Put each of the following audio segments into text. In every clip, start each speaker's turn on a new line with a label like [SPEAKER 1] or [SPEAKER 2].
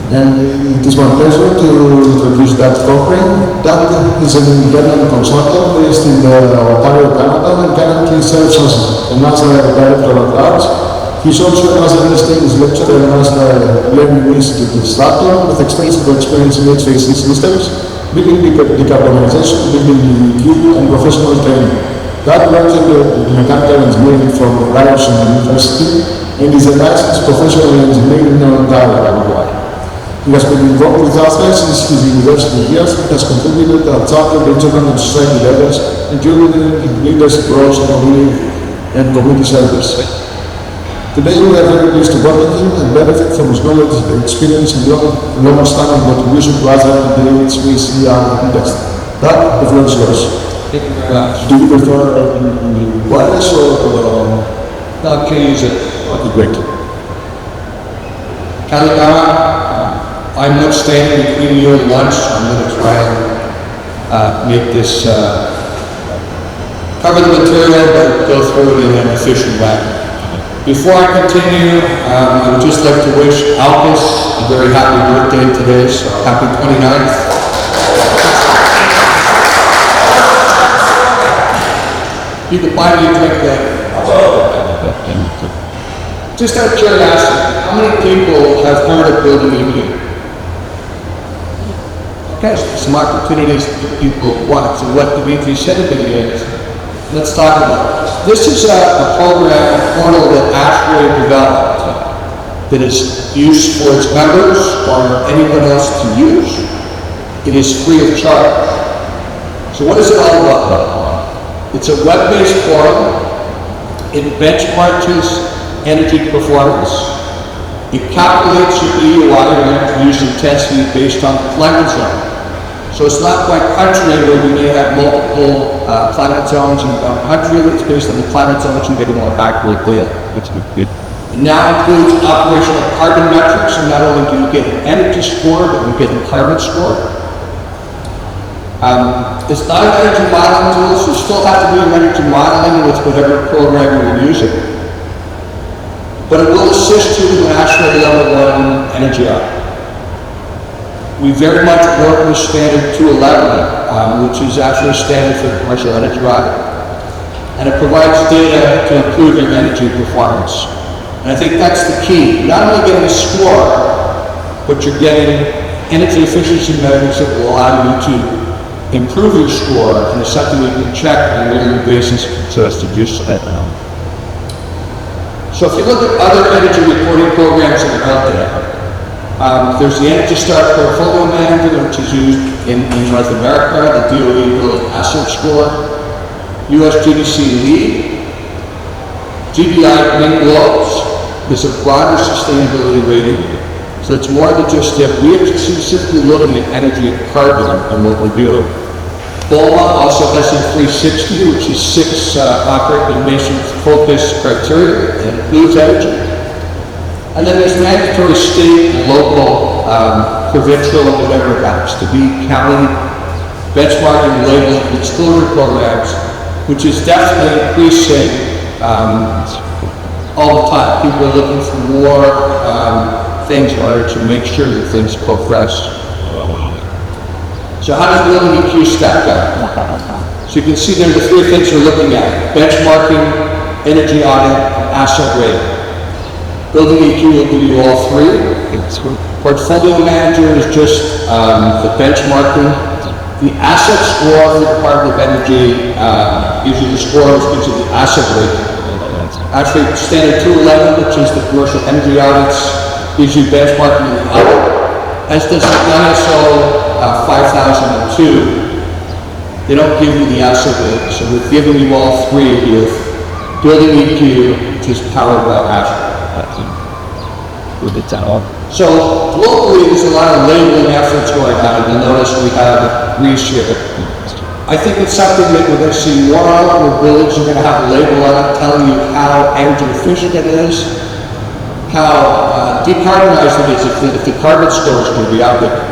[SPEAKER 1] And it is my pleasure to introduce Dr. Cochrane. Dr. is an independent consultant based in Ontario, Canada, and currently serves as a MAshrae Director at Large. He's also a MAshrae Distinguished Lecturer at MAshrae Learning Institute Instructor with extensive experience in HVAC systems, building decarbonization, building BEQ, and professional training. That works in mechanical engineering from Ryerson University and is a licensed professional engineer in Ontario, Canada. He has been involved with ASHRAE since his university years and has contributed at charter, regional, and society levels, including leadership roles in and community service. Today we are very pleased to welcome him and benefit from his knowledge, experience, and long-standing contribution to ASHRAE and the HYGEIA industry. That, the floor is yours.
[SPEAKER 2] Thank you very much.
[SPEAKER 1] Do you prefer wireless or
[SPEAKER 2] No, can you use it?
[SPEAKER 1] okay, great.
[SPEAKER 2] I'm not standing between you and lunch, so I'm going to try and make this cover the material, but go through it in an efficient way. Before I continue, I would just like to wish Alpus a very happy birthday today, so happy 29th. You can buy me a drink later. Just out of curiosity, how many people have heard of building BEQ? Okay, so some opportunities for people who want to what the HYGEIA2026 is. Let's talk about it. This is a program, a portal that ASHRAE developed that is used for its members or anyone else to use. It is free of charge. So what is it all about? It's a web-based portal. It benchmarks energy performance. It calculates your EUI, your energy use intensity, based on the climate zone. So it's not like country where we may have multiple climate zones in one country. It's based on the climate zones and getting more accurately. It now includes operational carbon metrics, and not only do you get an energy score, but you get a carbon score. It's not an energy modeling tool, so you still have to do energy modeling with whatever program you're using. But it will assist you with MAshrae Level 1 energy audit. We very much work with standard 211, which is actually a standard for commercial energy audit. And it provides data to improve your energy performance. And I think that's the key. Not only getting a score, but you're getting energy efficiency measures that will allow you to improve your score, and it's something we can check on a regular basis so as to do so. So if you look at other energy reporting programs that are out there, there's the Energy Star Portfolio Manager, which is used in North America, the DOE Building Asset Score, US GDC Lead, GBI Green Globes is a broader sustainability rating. So it's more than just if we are specifically looking at energy and carbon and what we do. BOMA also has a 360, which is 6 operating emissions-focused criteria that includes energy. And then there's mandatory state and local, provincial, and whatever it happens to be, county, benchmarking, labeling, and disclosure programs, which is definitely increasing all the time. People are looking for more things in order to make sure that things progress. So how does building BEQ stack up? So you can see there are the 3 things we're looking at: benchmarking, energy audit, and asset rating. Building BEQ will give you all 3. Portfolio manager is just the benchmarking. The asset score for the Department of Energy gives you the score, which gives you the asset rating. Actually, standard 211, which is the commercial energy audits, gives you benchmarking in the audit. As does the ISO 5002, they don't give you the asset rating, so we're giving you all 3 here. Building BEQ, which is powered by ASHRAE. So locally, there's a lot of labeling efforts going on. You'll notice we have Greece here. I think it's something that we're going to see more of, where buildings are going to have a label on it telling you how energy efficient it is, how decarbonized it is, if the carbon score is going to be out there.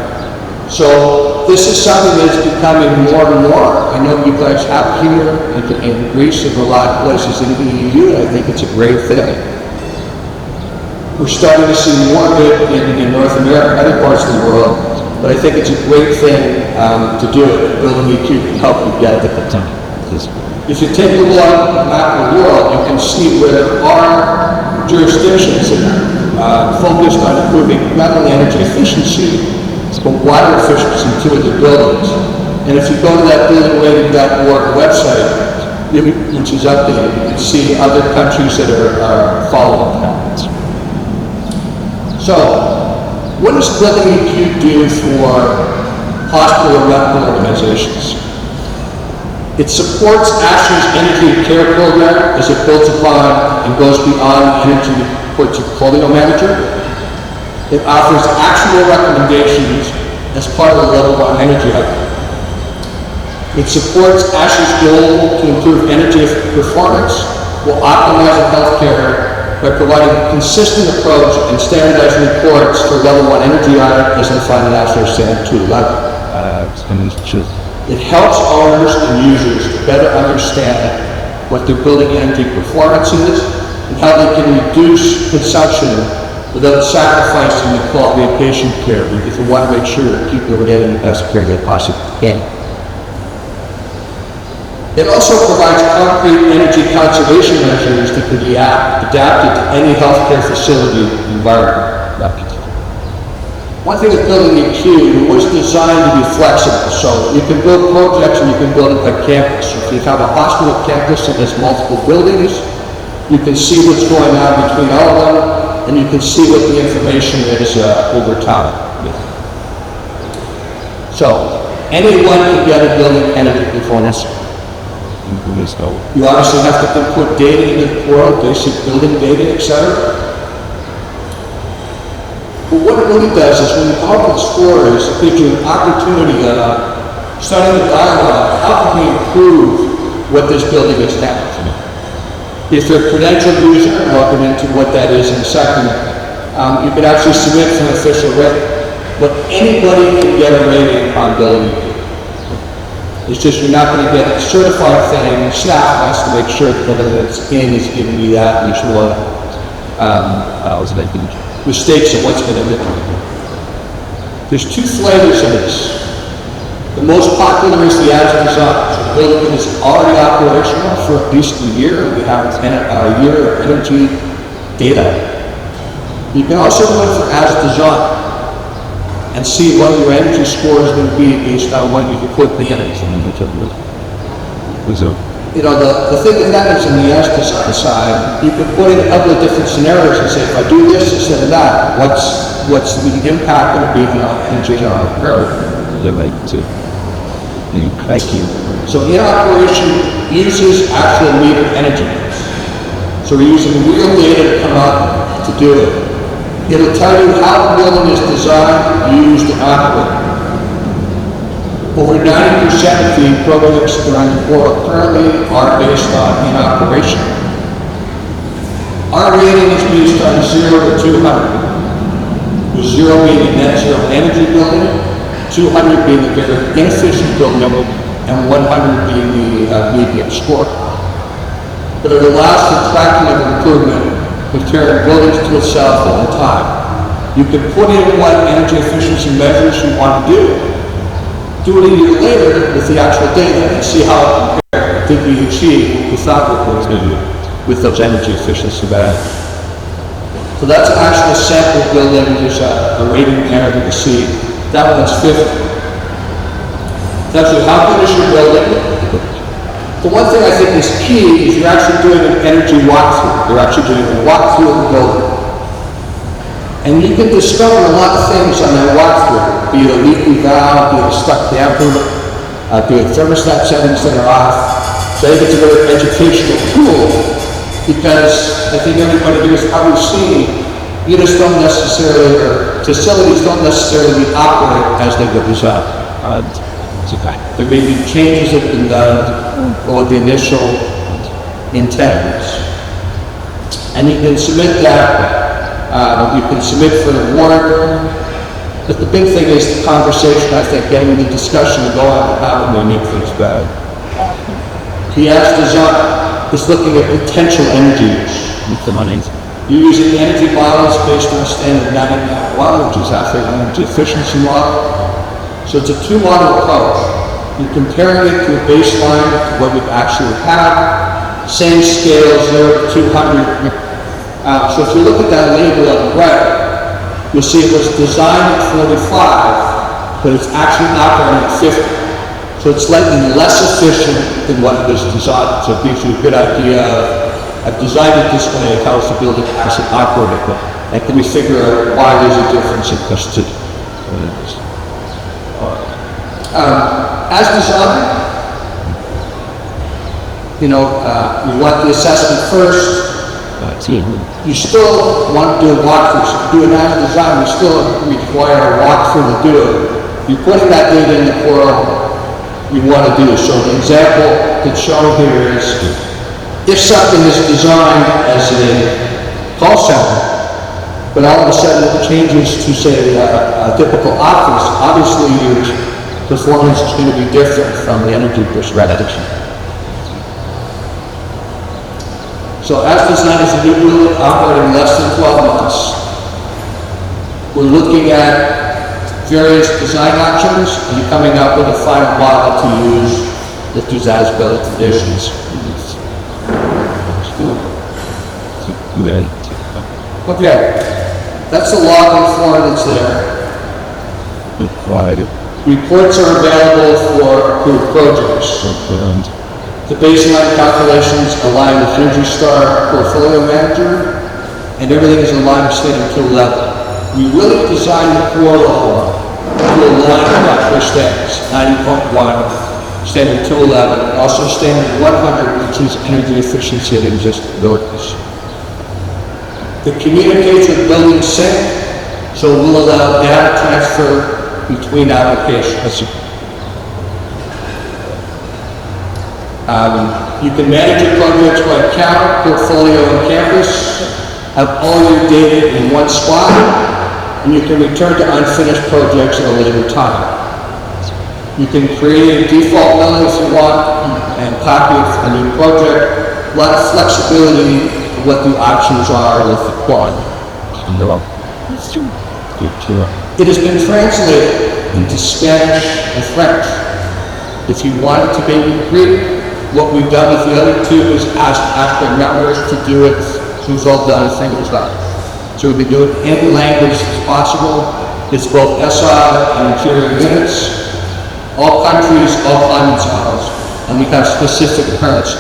[SPEAKER 2] So this is something that is becoming more and more. I know you guys have here in Greece and a lot of places in the EU, and I think it's a great thing. We're starting to see more of it in North America and other parts of the world, but I think it's a great thing to do it. Building EQ can help you get it. If you take a look at the map of the world, you can see where there are jurisdictions that are focused on improving not only energy efficiency, but water efficiency too in the buildings. And if you go to that buildingrating.org website, which is updated, you can see other countries that are following that. So, what does Building EQ do for hospital and medical organizations? It supports ASHRAE's energy care program as it builds upon and goes beyond energy portfolio manager. It offers actionable recommendations as part of the Level 1 Energy Hub. It supports ASHRAE's goal to improve energy performance while optimizing healthcare by providing a consistent approach and standardized reports for Level 1 energy audit as defined in ASHRAE Standard 211. It helps owners and users to better understand what their building energy performance is and how they can reduce consumption without sacrificing the quality of patient care, because we want to make sure that people are getting the best care they possibly can. It also provides concrete energy conservation measures that can be adapted to any healthcare facility environment. One thing with Building EQ was designed to be flexible, so you can build projects and you can build it by campus. If you have a hospital campus that has multiple buildings, you can see what's going on between all of them, and you can see what the information is over time. So, anyone can get a building energy performance. You obviously have to input data into the world, basic building data, etc. But what it really does is when you open the scores, it gives you an opportunity starting the dialogue, how can we improve what this building is now? If you're a credentialed user, I'll get into what that is in a second, you can actually submit for an official rating. But anybody can get a rating on building. It's just you're not going to get a certified thing. Staff has to make sure that it's in is giving you that, and you should mistakes of what's going to be. There's two flavors of this. The most popular is the as designed. So the building is already operational for at least a year. We have a year of energy data. You can also go in for as designed and see what your energy score is going to be based on what you can put in the energy. You know, the thing with that is in the as design side, you can put in a couple of different scenarios and say, if I do this instead of that, what's the impact going to be on energy on the curve? Thank you. So in operation uses actual meter energy. So we're using real data to come up to do it. It'll tell you how the building is designed, used, and operated. Over 90% of the projects around the world currently are based on in operation. Our rating is based on 0 to 200, with 0 being a net zero energy building, 200 being a very inefficient building, and 100 being the medium score. But it allows for tracking of improvement, comparing buildings to itself all the time. You can put in what energy efficiency measures you want to do it a year later with the actual data and see how it compared. Did we achieve what we thought we were going to do with those energy efficiency measures? So that's actually a sample building. There's a rating there that you see. That one's 50. That's how good is your building? The one thing I think is key is you're actually doing an energy walkthrough. You're actually doing a walkthrough of the building. And you can discover a lot of things on that walkthrough, be it a leaky valve, be it a stuck damper, be it thermostat settings that are off. So I think it's a very educational tool, because I think everybody here has probably seen units don't necessarily, or facilities don't necessarily operate as they were designed. There may be changes that have been done or the initial intent. And you can submit that. You can submit for an award. But the big thing is the conversation, I think, getting the discussion to go on and how we make things better. The as design is looking at potential energy use. You're using energy models based on a standard 99 watt, which is ASHRAE energy efficiency model. So it's a two-model approach. You're comparing it to a baseline to what we actually have. Same scale, 0 to 200. So if you look at that label on the right, you'll see it was designed at 45, but it's actually operating at 50. So it's slightly less efficient than what it was designed. So it gives you a good idea of, I've designed it this way, how is the building actually operating? And can we figure out why there's a difference in cost? As designed, you want the assessment first. You still want to do a walkthrough. So to do an as design, you still require a walkthrough to do it. You're putting that data in the portal you want to do. So the example that's shown here is, if something is designed as a call center, but all of a sudden it changes to, say, a typical office, obviously your performance is going to be different from the energy perspective. So as designed as a new building operating less than 12 months, we're looking at various design options and coming up with a final model to use that does as-built conditions. Okay, that's the login form that's there. Reports are available for approved projects. The baseline calculations align with Energy Star Portfolio Manager, and everything is aligned with Standard 211. We really designed the portal to align with ASHRAE standards, 90.1, Standard 211, and also Standard 100, which is energy efficiency of existing buildings. It communicates with building sync, so it will allow data transfer between applications. You can manage your projects by account, portfolio, and campus, have all your data in one spot, and you can return to unfinished projects at a later time. You can create a default billing if you want, and copy it for a new project. A lot of flexibility in what the options are with the quad. It has been translated into Spanish and French. If you wanted to maybe read, what we've done with the other two is ask ASHRAE members to do it, so it's all done in single style. So we can do it in any language as possible. It's both SI and interior units, all countries, all climate zones, and we have specific currency.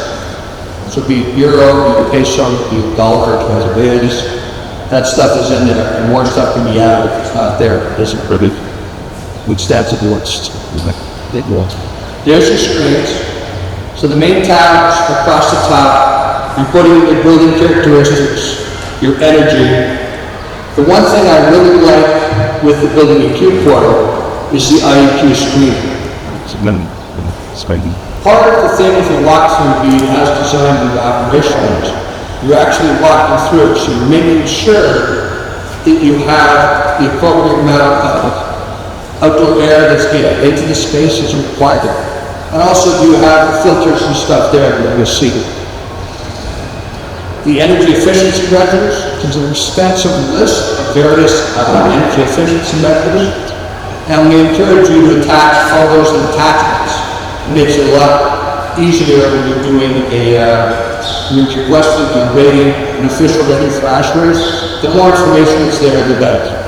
[SPEAKER 2] So be it euro, be it peso, be it dollar, whatever it is, that stuff is in there, and more stuff can be added if it's not there. It isn't really, which that's a list. There's your screens. So the main tabs across the top, you're putting in your building characteristics, your energy. The one thing I really like with the Building EQ portal is the IEQ screen. Part of the thing with the walkthrough being as designed in the operations, you're actually walking through it, so you're making sure that you have the appropriate amount of outdoor air that's into the space as required. And also you have the filters and stuff there that you'll see. The energy efficiency measures is an extensive list of various energy efficiency measures, and we encourage you to attach photos and attachments. It makes it a lot easier when you're doing you're requesting and rating an official rating for ASHRAE. The more information that's there, the better.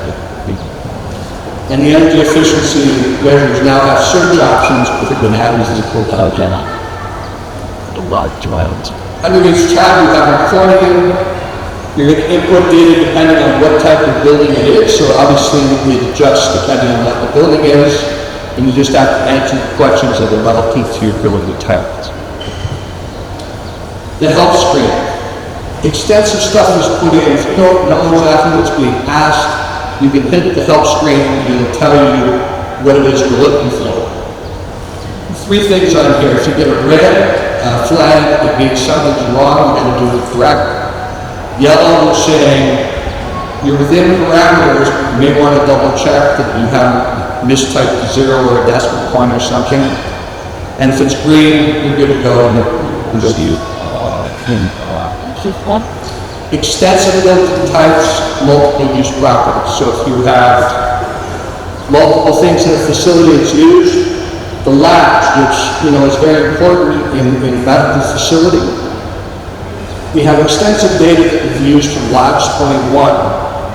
[SPEAKER 2] And the energy efficiency measures now have search options if it happens as a profile. Under each tab, you have recording. You're going to input data depending on what type of building it is. So obviously, we adjust depending on what the building is, and you just have to answer the questions that are relative to your building type. The help screen. Extensive stuff is put in. If you don't know exactly what's being asked, you can hit the help screen and it'll tell you what it is you're looking for. Three things on here. If you get a red flag, it means something's wrong, you're going to do it correct. Yellow is saying you're within parameters, you may want to double check that you haven't mistyped a zero or a decimal point or something. And if it's green, you're good to go. Extensive building types, multiple use properties. So if you have multiple things in a facility that's used, the labs, which is very important in a medical facility. We have extensive data that we've used from Labs 21,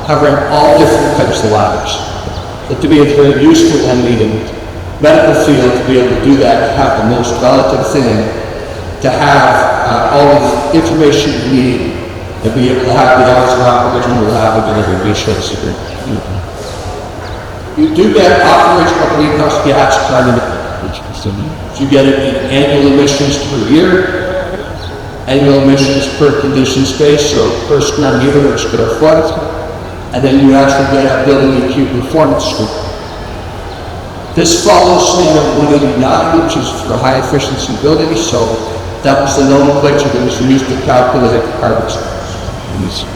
[SPEAKER 2] covering all different types of labs. But to be very useful in the medical field, to be able to do that, to have the most relative thing, to have all the information you need, and be able to have the hours of operation of the lab and delivery ratios. You do get operational greenhouse gas carbon. You get it in annual emissions per year, annual emissions per conditioned space, so per square meter or square foot, and then you actually get a building EQ performance score. This follows standard 189, which is for high efficiency buildings, so that was the nomenclature that was used to calculate carbon scores.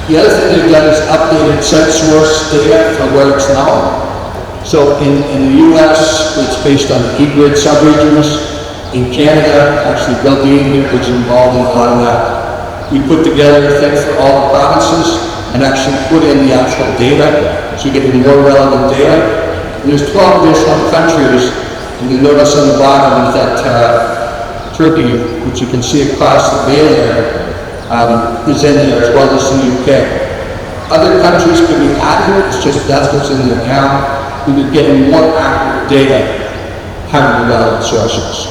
[SPEAKER 2] The other thing they've done is updated site source data for where it's now. So in the US, it's based on the E-grid subregions. In Canada, actually Bill Dean was involved in a lot of that. We put together a thing for all the provinces and actually put in the actual data, so you get more relevant data. And there's 12 additional countries, and you notice on the bottom that Turkey, which you can see across the bay there, is in there, as well as the UK. Other countries can be accurate, it's just that's what's in the account. We're getting more accurate data having the relevant sources.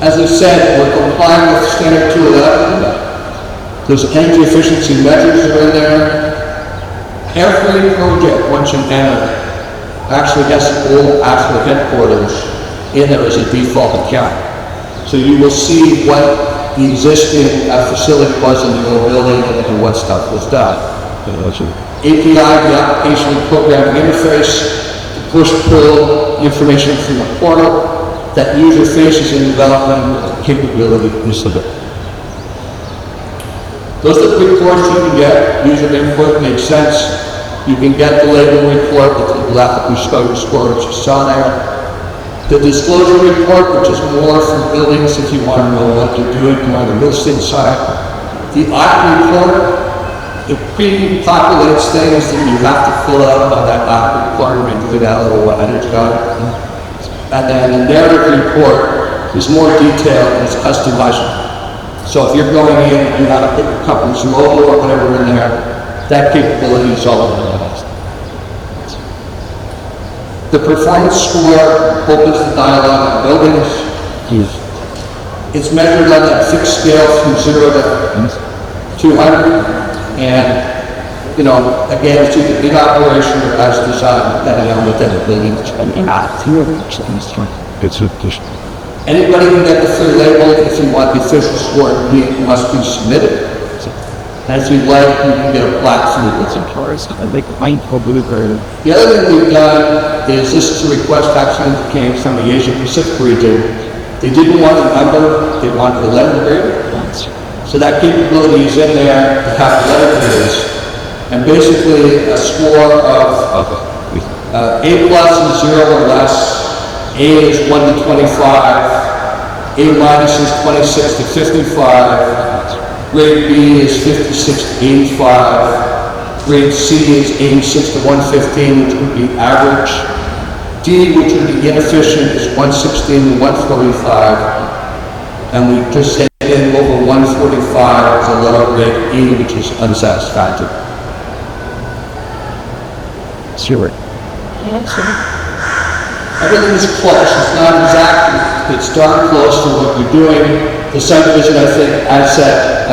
[SPEAKER 2] As I said, we're complying with Standard 211. Those energy efficiency measures are in there. Every project, once you enter, actually has an old actual headquarters in there as a default account. So you will see what the existing facility was in the old building and what stuff was done. API, the application and programming interface, to push-pull information from the portal that user faces in development capability is of it. Those are the reports you can get. User input makes sense. You can get the label report with the graphical score which you saw there. The disclosure report, which is more for buildings if you want to know what they're doing on the real estate side. The audit report, it pre-populates things that you have to fill out on that audit report and do that little energy audit. And then the narrative report is more detailed and it's customizable. So if you're going in and you want to put your company's logo or whatever in there, that capability is all over the place. The performance score opens the dialogue on buildings. It's measured on that fixed scale from 0 to 200. And, again, it's either in operation or as designed, depending on what that building is. Anybody can get the free label. If you want the official score, it must be submitted. As you like, you can get a plaque from the The other thing we've done is, this is a request actually that came from the Asia Pacific region. They didn't want a number, they wanted a letter grade. So that capability is in there to have letter grades. And basically a score of A plus is 0 or less, A is 1 to 25, A minus is 26 to 55, grade B is 56 to 85, grade C is 86 to 115, which would be average, D, which would be inefficient, is 116 to 145, and we just hit in over 145 as a lower grade E, which is unsatisfactory.
[SPEAKER 3] Sure.
[SPEAKER 2] Everything is close. It's not exact. It's darn close to what you're doing. The subdivision, I think, adds that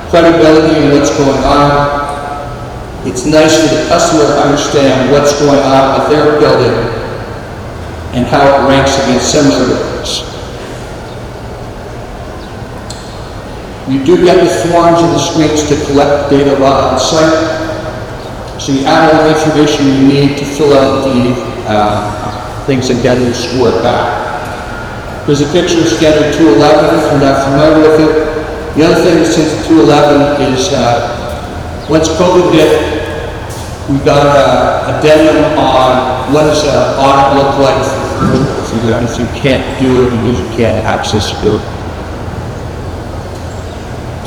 [SPEAKER 2] credibility in what's going on. It's nice for the customer to understand what's going on with their building and how it ranks against similar buildings. You do get the forms and the screens to collect data on site. So you have all the information you need to fill out the things and get the score back. There's a picture of standard 211 if you're not familiar with it. The other thing since 211 is once COVID hit, we got an addendum on what does an audit look like if you can't do it because you can't access it.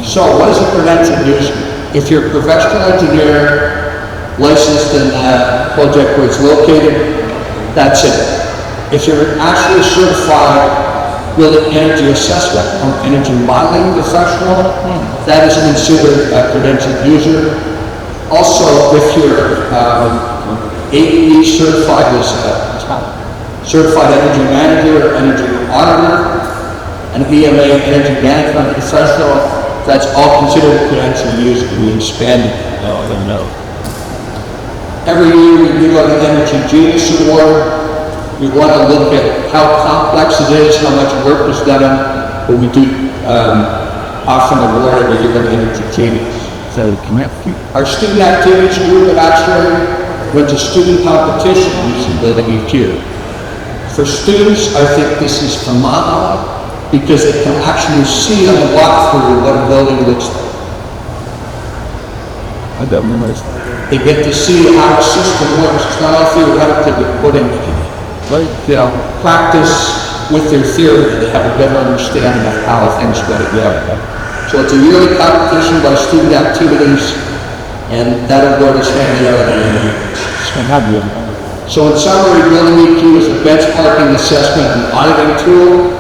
[SPEAKER 2] So what is a credentialed user? If you're a professional engineer, licensed in the project where it's located, that's it. If you're actually certified building energy assessment or energy modeling professional, that is considered a credentialed user. Also, if you're AE certified as a certified energy manager or energy auditor, an EMA energy management professional, that's all considered a credentialed user. We expanded. Every year we do an Energy Genius Award. We want to look at how complex it is, how much work is done, but we do often award a given energy genius.
[SPEAKER 3] So,
[SPEAKER 2] Our student activities group at ASHRAE went to student competition using the BEQ. For students, I think this is phenomenal because they can actually see on the walkthrough what a building looks like. They get to see how a system works. It's not all theoretical, but put in practice with their theory. They have a better understanding of how things go together. So it's a yearly competition by student activities, and that award is handed out every year. So in summary, Building EQ is a benchmarking assessment and auditing tool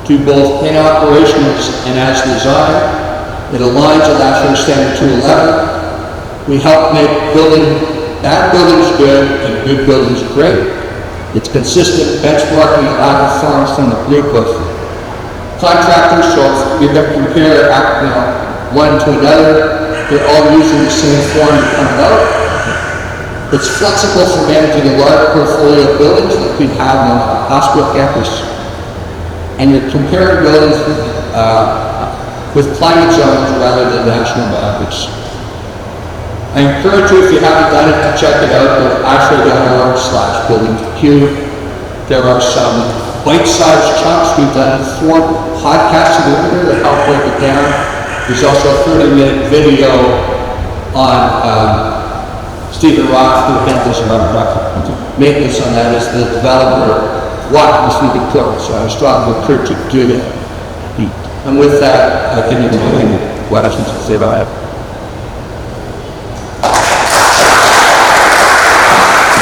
[SPEAKER 2] to both in operations and as designed. It aligns with ASHRAE Standard 211. We help make bad buildings good and good buildings great. It's consistent benchmarking allowed performance from the group of contractors, so if you can compare one to another, they're all using the same form to come out. It's flexible for managing a large portfolio of buildings that we have on a hospital campus. And you're comparing buildings with climate zones rather than national boundaries. I encourage you, if you haven't done it, to check it out at ashrae.org/buildingq. There are some bite-sized chunks. We've done 4 podcasts in the winter that help break it down. There's also a 30-minute video on Stephen Rock, who handles maintenance on that, as the developer walked us through the equipment. So I strongly encourage you to do that. And with that, I can entertain questions if they have.